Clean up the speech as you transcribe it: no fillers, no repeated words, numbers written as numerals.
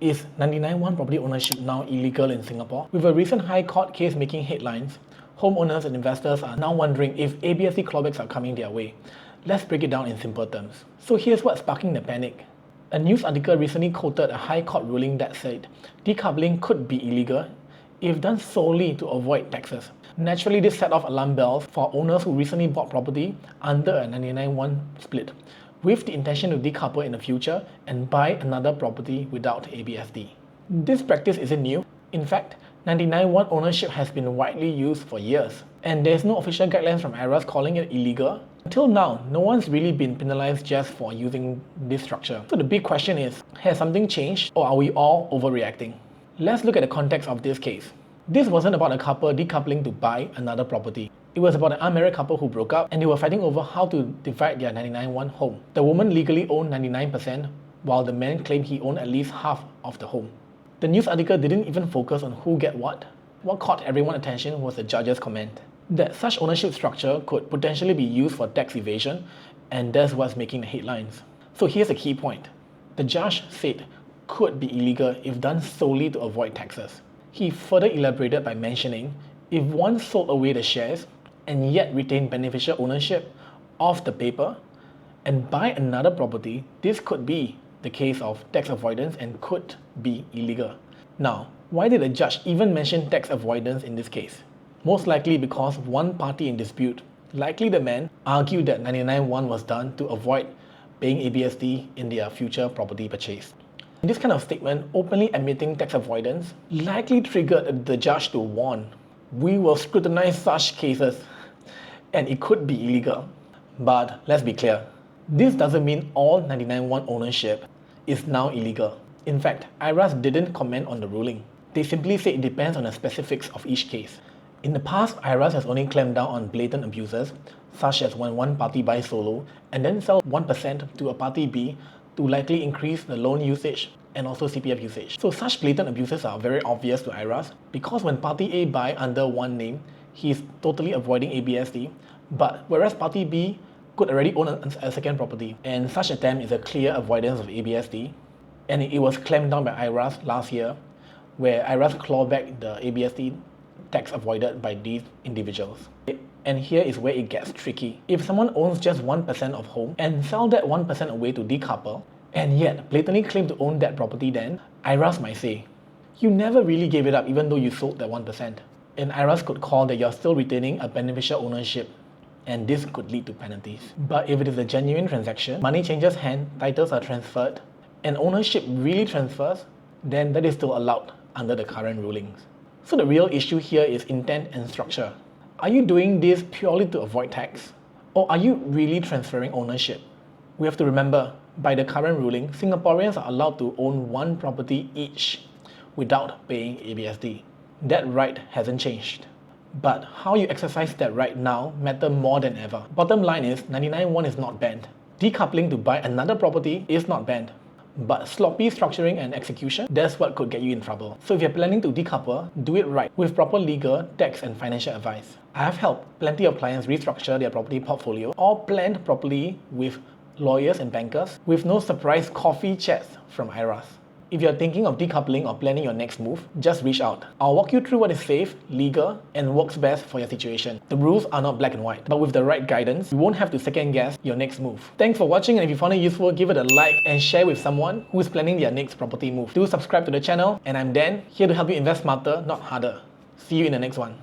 Is 99.1 property ownership now illegal in Singapore? With a recent High Court case making headlines, homeowners and investors are now wondering if ABSD clawbacks are coming their way. Let's break it down in simple terms. So here's what's sparking the panic. A news article recently quoted a High Court ruling that said decoupling could be illegal if done solely to avoid taxes. Naturally, this set off alarm bells for owners who recently bought property under a 99.1 split, with the intention to decouple in the future and buy another property without ABSD. This practice isn't new. In fact, 99.1 ownership has been widely used for years, and there's no official guidelines from IRAS calling it illegal. Until now, no one's really been penalized just for using this structure. So the big question is, has something changed, or are we all overreacting? Let's look at the context of this case. This wasn't about a couple decoupling to buy another property. It was about an unmarried couple who broke up and they were fighting over how to divide their 99.1 home. The woman legally owned 99%, while the man claimed he owned at least half of the home. The news article didn't even focus on who get what. What caught everyone's attention was the judge's comment that such ownership structure could potentially be used for tax evasion, and that's what's making the headlines. So here's the key point. The judge said could be illegal if done solely to avoid taxes. He further elaborated by mentioning if one sold away the shares and yet retained beneficial ownership of the paper and buy another property, this could be the case of tax avoidance and could be illegal. Now, why did the judge even mention tax avoidance in this case? Most likely because one party in dispute, likely the man, argued that 99.1 was done to avoid paying ABSD in their future property purchase. This kind of statement, openly admitting tax avoidance, likely triggered the judge to warn, we will scrutinize such cases and it could be illegal. But let's be clear, this doesn't mean all 99.1 ownership is now illegal. In fact, IRAS didn't comment on the ruling. They simply said it depends on the specifics of each case. In the past, IRAS has only clamped down on blatant abuses, such as when one party buys solo and then sells 1% to a party B to likely increase the loan usage and also CPF usage. So such blatant abuses are very obvious to IRAS because when party A buy under one name, he is totally avoiding ABSD, but whereas party B could already own a second property, and such attempt is a clear avoidance of ABSD, and it was clamped down by IRAS last year, where IRAS clawed back the ABSD tax avoided by these individuals. And here is where it gets tricky. If someone owns just 1% of home and sell that 1% away to decouple, and yet blatantly claim to own that property, then IRAS might say, you never really gave it up even though you sold that 1%. And IRAS could call that you're still retaining a beneficial ownership, and this could lead to penalties. But if it is a genuine transaction, money changes hands, titles are transferred, and ownership really transfers, then that is still allowed under the current rulings. So the real issue here is intent and structure. Are you doing this purely to avoid tax? Or are you really transferring ownership? We have to remember, by the current ruling, Singaporeans are allowed to own one property each without paying ABSD. That right hasn't changed. But how you exercise that right now matters more than ever. Bottom line is 99.1 is not banned. Decoupling to buy another property is not banned. But sloppy structuring and execution, that's what could get you in trouble. So if you're planning to decouple, do it right with proper legal, tax and financial advice. I have helped plenty of clients restructure their property portfolio, all planned properly with lawyers and bankers, with no surprise coffee chats from IRAS. If you're thinking of decoupling or planning your next move, just reach out. I'll walk you through what is safe, legal, and works best for your situation. The rules are not black and white, but with the right guidance, you won't have to second guess your next move. Thanks for watching, and if you found it useful, give it a like and share with someone who is planning their next property move. Do subscribe to the channel, and I'm Dan, here to help you invest smarter, not harder. See you in the next one.